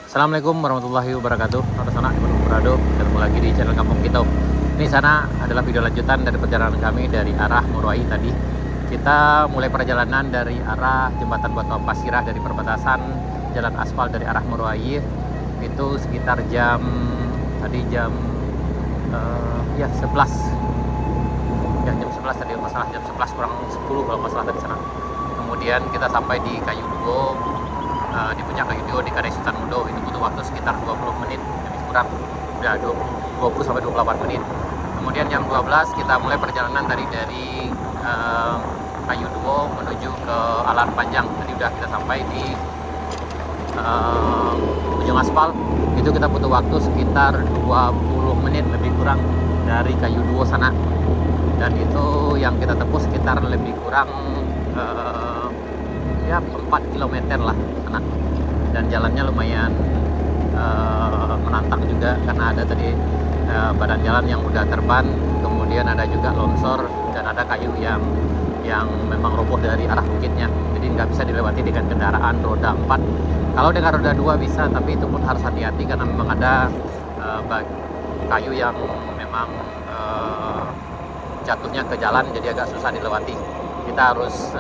Assalamualaikum warahmatullahi wabarakatuh. Saudara sana di Bandung Berado, ketemu lagi di channel Kampung Kita. Ini sana adalah video lanjutan dari perjalanan kami dari arah Murai tadi. Kita mulai perjalanan dari arah Jembatan Batu Ampasirah dari perbatasan jalan aspal dari arah Murai. Itu sekitar jam 11 ya, jam 11 tadi masalah jam 11 kurang 10 kalau masalah tadi sana. Kemudian kita sampai di Kayu Duo, di puncak Kayu Duo di Kadai Sultan Mudo. Itu butuh waktu sekitar 20 menit lebih kurang, udah 20 sampai 28 menit. Kemudian jam 12 kita mulai perjalanan dari Kayu Duo menuju ke Alan Panjang. Tadi udah kita sampai di ujung aspal. Itu kita butuh waktu sekitar 20 menit lebih kurang dari Kayu Duo sana. Dan itu yang kita tempuh sekitar lebih kurang 4 km lah sana. Dan jalannya lumayan menantang juga karena ada tadi badan jalan yang udah terban, kemudian ada juga longsor dan ada kayu yang memang roboh dari arah bukitnya, jadi nggak bisa dilewati dengan kendaraan roda 4. Kalau dengan roda 2 bisa, tapi itu pun harus hati-hati karena memang ada kayu yang memang jatuhnya ke jalan, jadi agak susah dilewati. Kita harus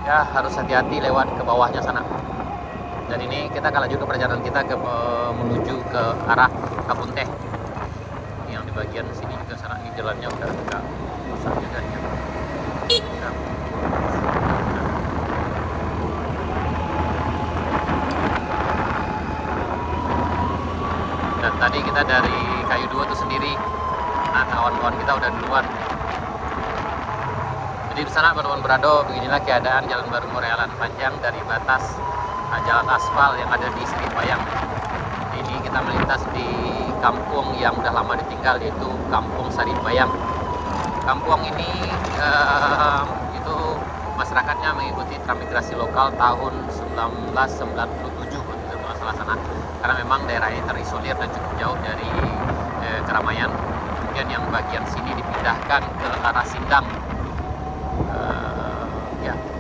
harus hati-hati lewat ke bawahnya sana. Dan ini kita akan lanjut ke perjalanan kita menuju ke arah Kabun Teh. Yang di bagian sini juga sana, ini jalannya udah agak basah juga ya. Dan tadi kita dari Kayu Duo itu sendiri. Nah, kawan-kawan kita udah duluan. Jadi di sana Bandung Berado, beginilah keadaan Jalan Baru Murai Alan Panjang dari batas jalan aspal yang ada di Sri Bayang. Ini kita melintas di kampung yang udah lama ditinggal, yaitu Kampung Sari Bayang. Kampung ini itu masyarakatnya mengikuti transmigrasi lokal tahun 1997 kalau masalah sana. Karena memang daerah ini terisolir dan cukup jauh dari keramaian. Kemudian yang bagian sini dipindahkan ke arah Sindang.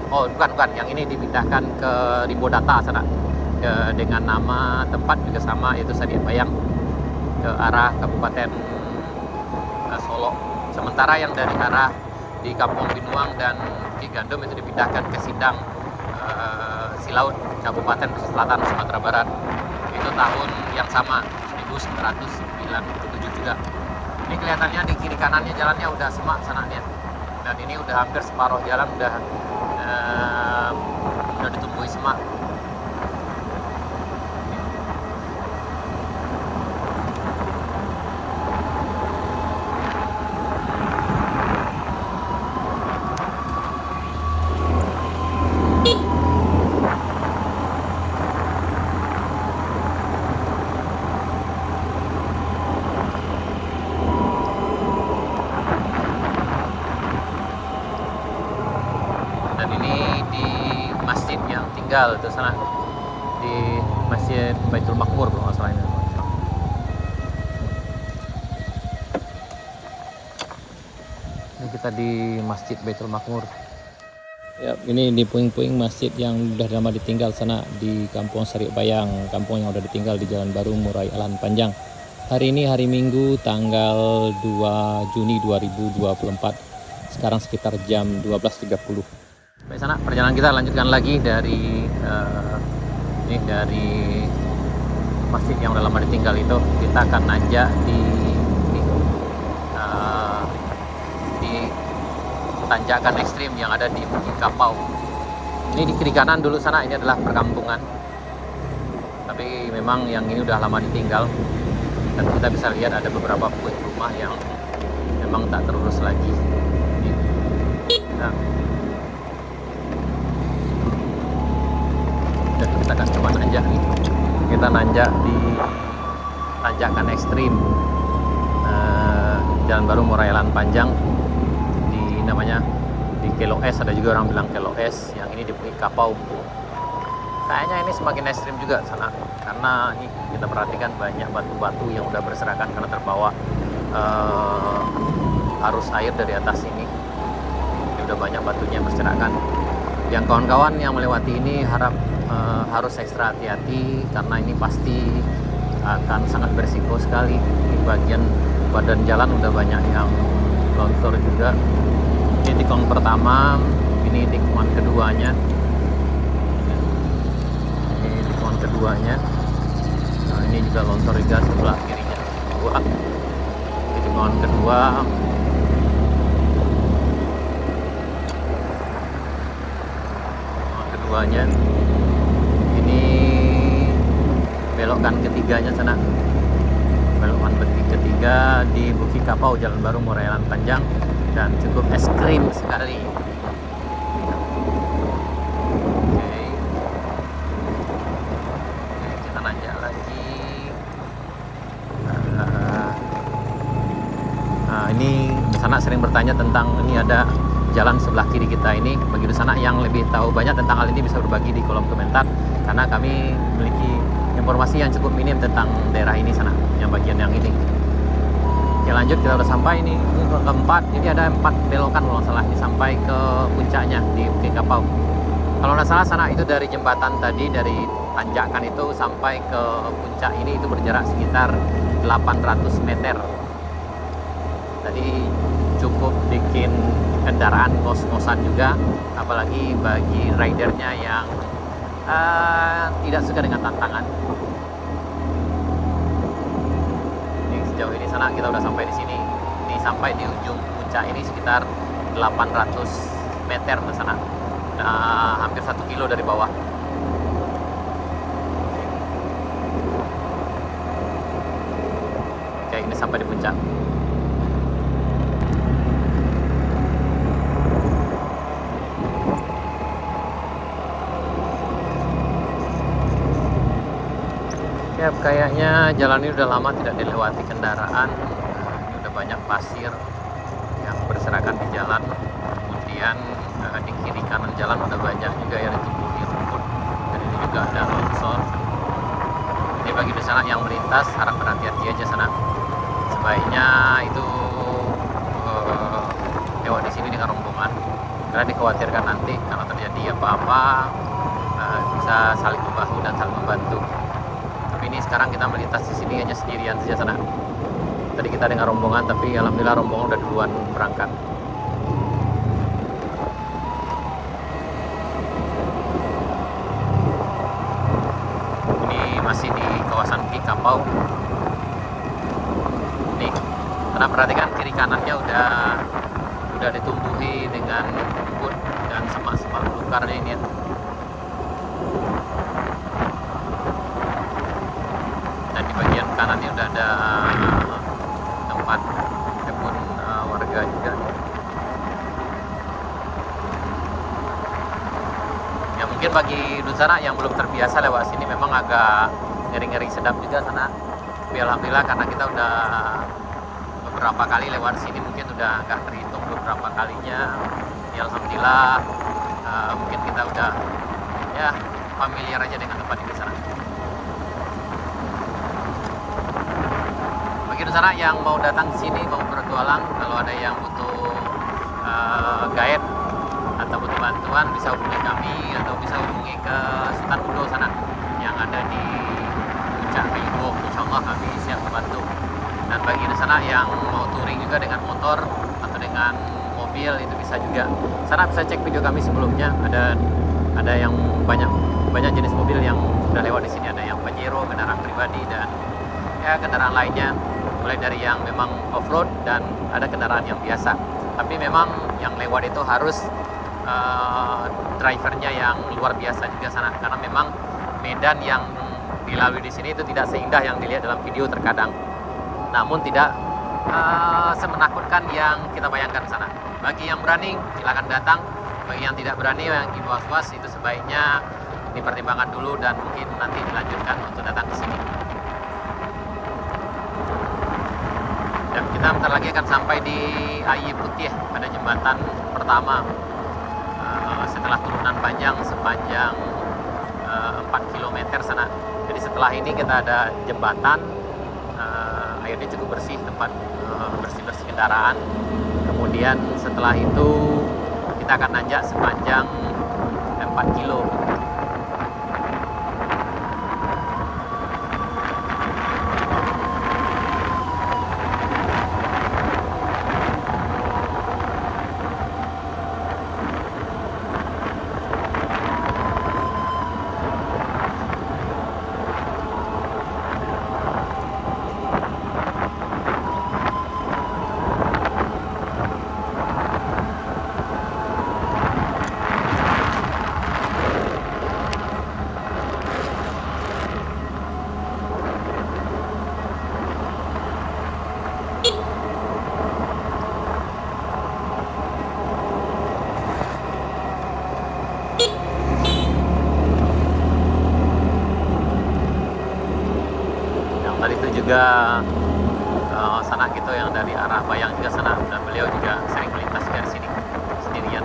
Bukan, yang ini dipindahkan ke Rimbodata sana, dengan nama tempat juga sama, yaitu Sari Bayang, ke arah Kabupaten Solo. Sementara yang dari arah di Kampung Binuang dan Ki Gandum itu dipindahkan ke Sindang, Silaut, Kabupaten Pesisir Selatan, Sumatera Barat. Itu tahun yang sama, 1997 juga. Ini kelihatannya di kiri kanannya jalannya udah semak sana lihat. Dan ini udah hampir separuh jalan udah ditumbuhi semak. Itu sana di Masjid Baitul Makmur kalau nggak salah ini. Ini kita di Masjid Baitul Makmur. Ya, ini di puing-puing masjid yang udah lama ditinggal sana di Kampung Sari Bayang, kampung yang udah ditinggal di Jalan Baru Murai Alan Panjang. Hari ini hari Minggu tanggal 2 Juni 2024. Sekarang sekitar jam 12.30. Baik, sana perjalanan kita lanjutkan lagi dari masjid yang udah lama ditinggal itu. Kita akan nanjak di tanjakan ekstrim yang ada di Bukit Kapau. Ini di kiri kanan dulu sana, ini adalah perkampungan, tapi memang yang ini udah lama ditinggal. Dan kita bisa lihat ada beberapa puing rumah yang memang tak terurus lagi. Nah, dan kita akan coba nanjak nih. Kita nanjak di tanjakan ekstrim Jalan Baru Murai Alan Panjang, di namanya di Kelo S, ada juga orang bilang Kelo S. Yang ini di Bukit Kapau. Kayaknya ini semakin ekstrim juga sana, karena ini kita perhatikan banyak batu-batu yang udah berserakan karena terbawa arus air dari atas ini. Ini udah banyak batunya berserakan. Yang kawan-kawan yang melewati ini harap harus ekstra hati-hati karena ini pasti akan sangat berisiko sekali. Di bagian badan jalan udah banyak yang longsor juga. Ini tikungan pertama, ini tikungan keduanya, ini tikungan keduanya. Nah, ini juga longsor juga sebelah kirinya. Ini tikungan kedua. Keduanya. Ini belokan ketiganya sana. Belokan ketiga di Bukit Kapau, Jalan Baru Morealan Panjang, dan cukup ekstrim sekali. Oke, kita nanjak lagi. Nah, ini sana sering bertanya tentang ini ada jalan sebelah kiri kita ini. Bagi di sana yang lebih tahu banyak tentang hal ini bisa berbagi di kolom komentar, karena kami memiliki informasi yang cukup minim tentang daerah ini sana, yang bagian yang ini. Oke, lanjut, kita udah sampai ini ke keempat. Jadi ada 4 belokan kalau salah ini sampai ke puncaknya di Bukit Kapau. Kalau nggak salah sana itu dari jembatan tadi, dari tanjakan itu sampai ke puncak ini itu berjarak sekitar 800 meter. Tadi cukup bikin kendaraan ngos-ngosan juga, apalagi bagi ridernya yang tidak suka dengan tantangan. Ini sejauh ini sana kita udah sampai di sini. Ini sampai di ujung puncak ini sekitar 800 meter ke sana. Hampir 1 kilo dari bawah. Oke, ini sampai di puncak. Ya, kayaknya jalan ini udah lama tidak dilewati kendaraan. Ini udah banyak pasir yang berserakan di jalan. Kemudian di kiri kanan jalan udah banyak juga ya ditumbuhi rumput. Dan ini juga ada longsor. Ini bagi di sana yang melintas harap berhati-hati aja sana. Sebaiknya itu lewat di sini dengan rombongan, karena dikhawatirkan nanti kalau terjadi apa-apa bisa saling membahu dan saling membantu. Tapi ini sekarang kita melintas di sini hanya sendirian saja sana. Tadi kita dengan rombongan, tapi alhamdulillah rombongan udah duluan berangkat. Ini masih di kawasan Bukit Kapau. Nih, karena perhatikan kiri kanannya udah ditumbuhi dengan rumput dan semak-semak belukar ini ya. Kanannya udah ada tempat kebun warga juga. Ya mungkin bagi Dusana yang belum terbiasa lewat sini memang agak ngeri-ngeri sedap juga sana. Tapi alhamdulillah karena kita udah beberapa kali lewat sini, mungkin udah agak terhitung beberapa kalinya. Ya alhamdulillah mungkin kita udah ya familiar aja dengan tempat ini sana. Bagi sana yang mau datang ke sini, mau berjualan, kalau ada yang butuh guide atau butuh bantuan, bisa hubungi kami atau bisa hubungi ke Sultan Udo sana yang ada di Puncak Kayu. Insya Allah kami siap membantu. Dan bagi sana yang mau touring juga dengan motor atau dengan mobil, itu bisa juga. Sana bisa cek video kami sebelumnya. Ada yang banyak jenis mobil yang sudah lewat di sini. Ada yang Pajero, kendaraan pribadi, dan ya kendaraan lainnya. Mulai dari yang memang off-road dan ada kendaraan yang biasa. Tapi memang yang lewat itu harus drivernya yang luar biasa juga sana, karena memang medan yang dilalui di sini itu tidak seindah yang dilihat dalam video terkadang. Namun tidak semenakutkan yang kita bayangkan sana. Bagi yang berani silakan datang. Bagi yang tidak berani, yang was-was, itu sebaiknya dipertimbangkan dulu dan mungkin nanti dilanjutkan untuk datang ke sini. Dan kita bentar lagi akan sampai di Ayi Putih pada jembatan pertama setelah turunan panjang sepanjang 4 km sana. Jadi setelah ini kita ada jembatan, airnya cukup bersih, tempat bersih-bersih kendaraan. Kemudian setelah itu kita akan nanjak sepanjang 4 kilo. Yang tadi itu juga sana gitu yang dari arah Bayang juga sana, dan beliau juga sering melintas dari sini sendirian.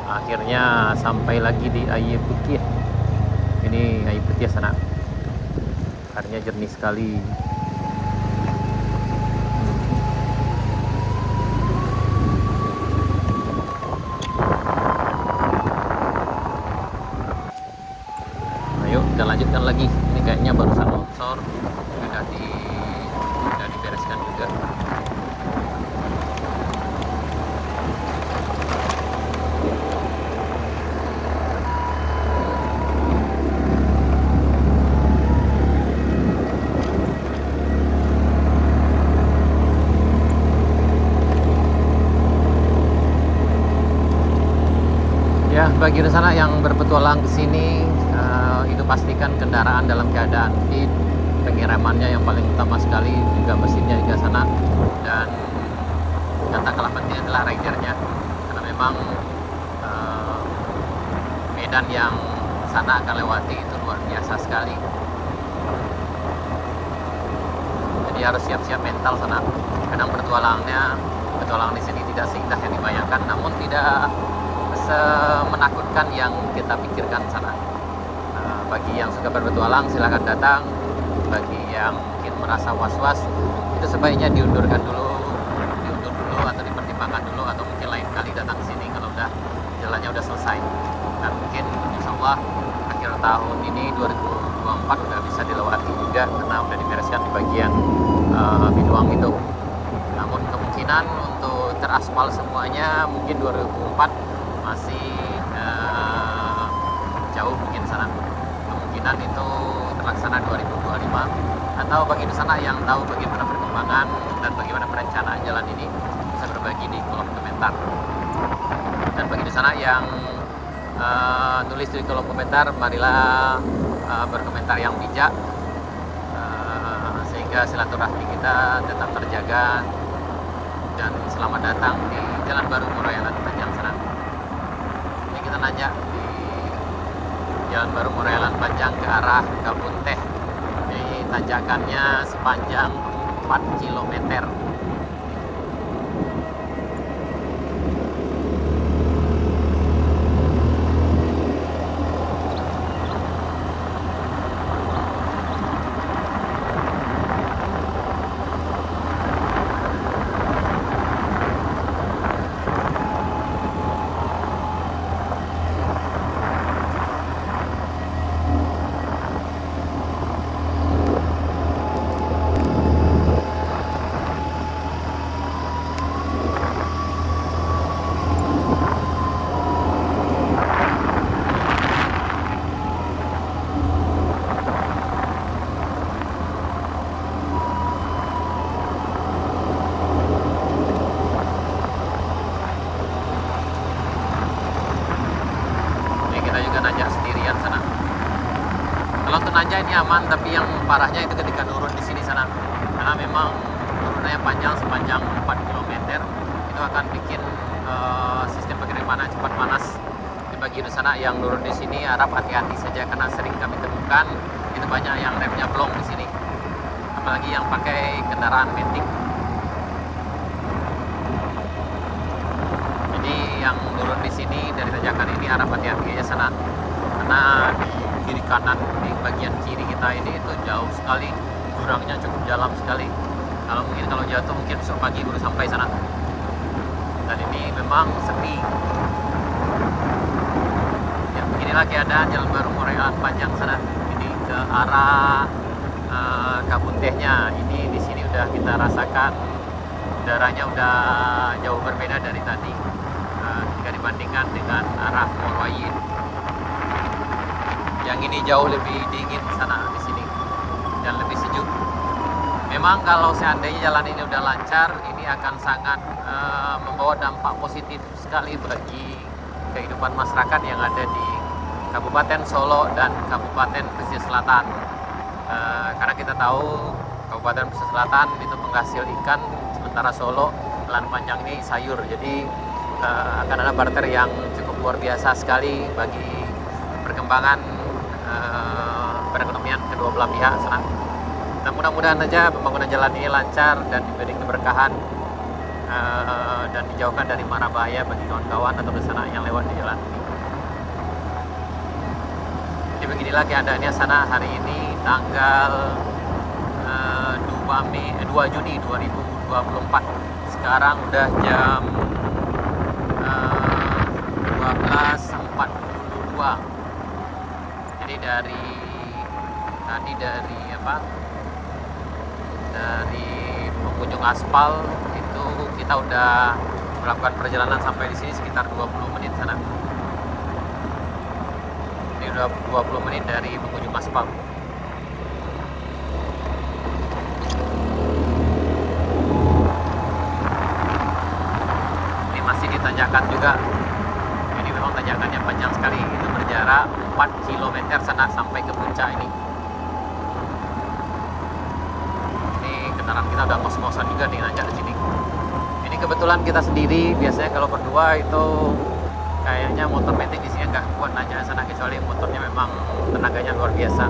Akhirnya sampai lagi di Air Putih. Ini Air Putih sana, airnya jernih sekali. Ayo kita lanjutkan lagi. Ini kayaknya barusan longsor, udah dibereskan juga. Ya, bagi sana yang berpetualang ke sini, itu pastikan kendaraan dalam keadaan fit, pengeremannya yang paling utama sekali, juga mesinnya juga sana, dan kata kalah penting adalah ridernya, karena memang medan yang sana akan lewati itu luar biasa sekali. Jadi harus siap-siap mental sana. Kadang petualangan di sini tidak seindah yang dibayangkan, namun tidak menakutkan yang kita pikirkan sana. Bagi yang suka berpetualang silahkan datang. Bagi yang mungkin merasa was-was, itu sebaiknya diundur dulu atau dipertimbangkan dulu, atau mungkin lain kali datang ke sini kalau udah jalannya udah selesai. Dan mungkin insya Allah akhir tahun ini 2024 udah bisa dilewati juga, karena udah dibereskan di bagian Binuang itu. Namun kemungkinan untuk teraspal semuanya mungkin 2004 masih jauh mungkin sana. Kemungkinan itu terlaksana 2025, atau bagi sana yang tahu bagaimana perkembangan dan bagaimana perencanaan jalan ini bisa berbagi di kolom komentar. Dan bagi sana yang nulis di kolom komentar, marilah berkomentar yang bijak, sehingga silaturahmi kita tetap terjaga. Dan selamat datang di Jalan Baru Morayalan Panjang sana. Kita nanjak di Jalan Baru Morayalan Panjang ke arah Kebun Teh. Ini tanjakannya sepanjang 4 km. Kalau untuk nanjak ini aman, tapi yang parahnya itu ketika turun di sini sana, karena memang turunannya panjang sepanjang 4 km, itu akan bikin sistem pengiriman cepat panas. Di bagian sana yang turun di sini harap hati-hati saja, karena sering kami temukan itu banyak yang remnya blong di sini, apalagi yang pakai kendaraan metik. Jadi yang turun di sini dari tanjakan ini harap hati-hati aja sana, karena di kiri kanan di bagian kiri kita ini itu jauh sekali, jurangnya cukup dalam sekali. Kalau jatuh mungkin besok pagi baru sampai sana. Dan ini memang sepi. Ya, beginilah keadaan Jalan Baru Morayalan Panjang sana. Ini ke arah Kebun Tehnya. Ini di sini udah kita rasakan udaranya udah jauh berbeda dari tadi jika dibandingkan dengan arah Morwayin. Yang ini jauh lebih dingin sana di sini dan lebih sejuk. Memang kalau seandainya jalan ini udah lancar, ini akan sangat membawa dampak positif sekali bagi kehidupan masyarakat yang ada di Kabupaten Solo dan Kabupaten Pesisir Selatan. Karena kita tahu Kabupaten Pesisir Selatan itu penghasil ikan, sementara Solo Jalan Panjang ini sayur. Jadi akan ada barter yang cukup luar biasa sekali bagi perkembangan perekonomian kedua belah pihak sana. Nah, mudah-mudahan aja pembangunan jalan ini lancar dan diberi keberkahan dan dijauhkan dari mara bahaya bagi kawan-kawan atau kesana yang lewat di jalan ini. Jadi beginilah keadaannya sana hari ini tanggal 2 Juni 2024. Sekarang udah jam 12.42. Jadi dari pengunjung aspal itu kita udah melakukan perjalanan sampai di sini sekitar 20 menit sana. Ini udah 20 menit dari pengunjung aspal. Ini masih ditanjakan juga. Ini memang tanjakannya panjang sekali. Itu berjarak 4 km sana sampai ke puncak ini. Kita udah ngos-ngosan juga nih nanjak di sini. Ini kebetulan kita sendiri, biasanya kalau berdua itu kayaknya motor metik di sini nggak kuat nanjak sana, kecuali motornya memang tenaganya luar biasa.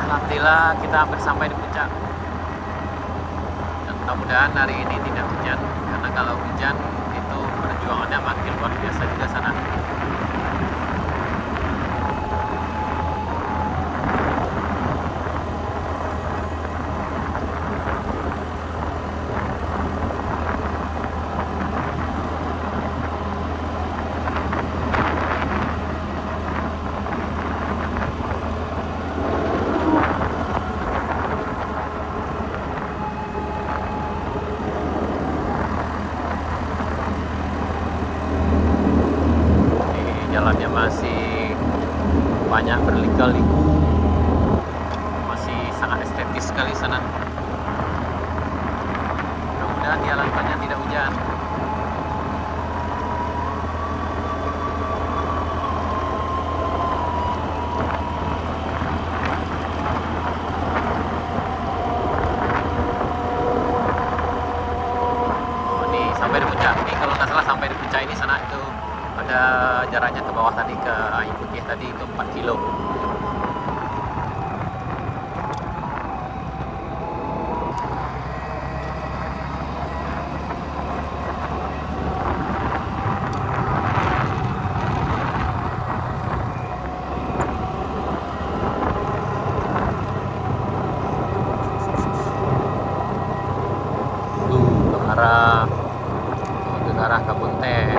Alhamdulillah kita hampir sampai di puncak. Dan mudah-mudahan hari ini tidak hujan, karena kalau hujan itu perjuangannya makin luar biasa juga sana. Jalannya masih banyak berliku-liku, masih sangat estetis sekali sana. Mudah-mudahan di halamannya tidak hujan. Oh, ini sampai di puncak. Ini kalau nggak salah sampai di puncak ini sana itu ada jaraknya ke bawah tadi, ke air putih tadi itu 4 kilo. Ke arah kebun teh.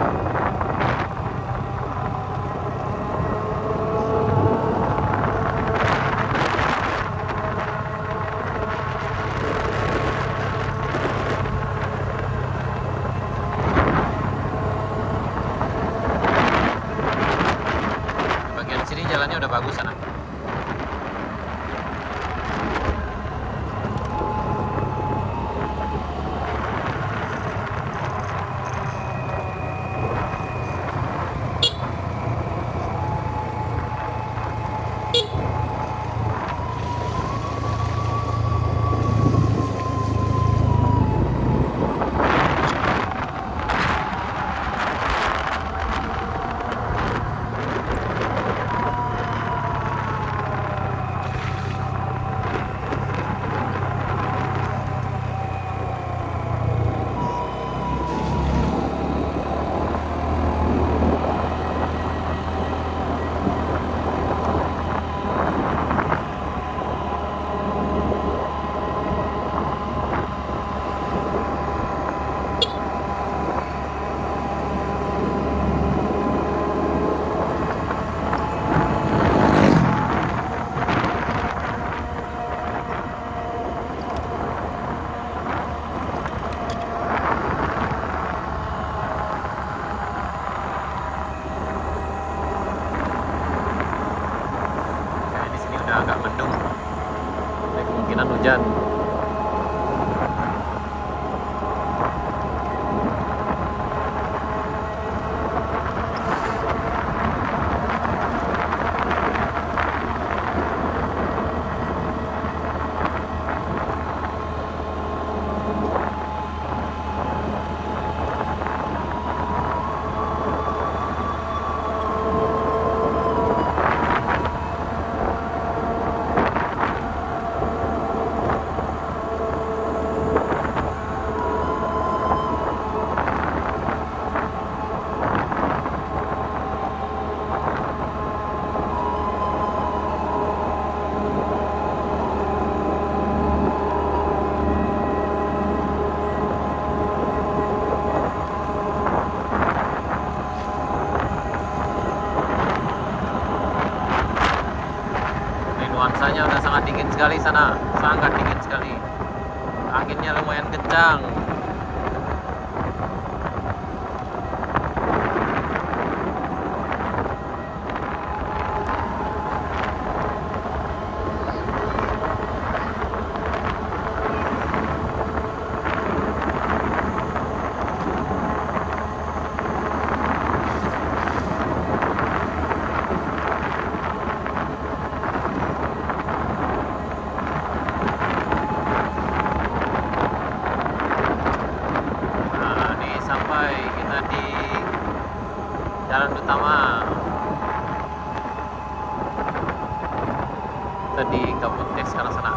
hujan. Nuansanya udah sangat dingin sekali sana, sangat dingin sekali. Anginnya lumayan kencang. Jalan utama kita di Kebun Teh sekarang sana.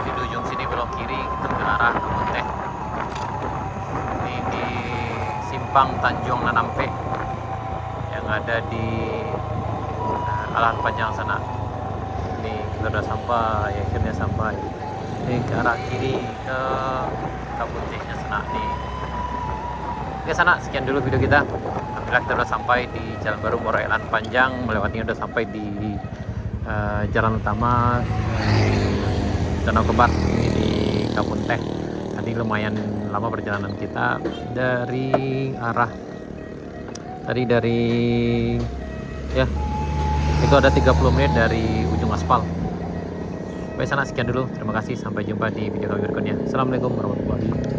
Di ujung sini belok kiri kita ke arah Kebun Teh. Ini di simpang Tanjung Nanampe yang ada di Alahan Panjang sana. Ini kita udah sampai, akhirnya sampai. Ini ke arah kiri ke Kebun Tehnya sana nih. Oke sana, sekian dulu video kita. Alhamdulillah kita udah sampai di Jalan Baru Morelan Panjang, melewatinya udah sampai di jalan utama Danau Kembar ini di Kebun Teh. Tadi lumayan lama perjalanan kita dari arah ya itu ada 30 menit dari ujung aspal. Baik sana, sekian dulu. Terima kasih, sampai jumpa di video kami berikutnya. Assalamualaikum warahmatullahi wabarakatuh.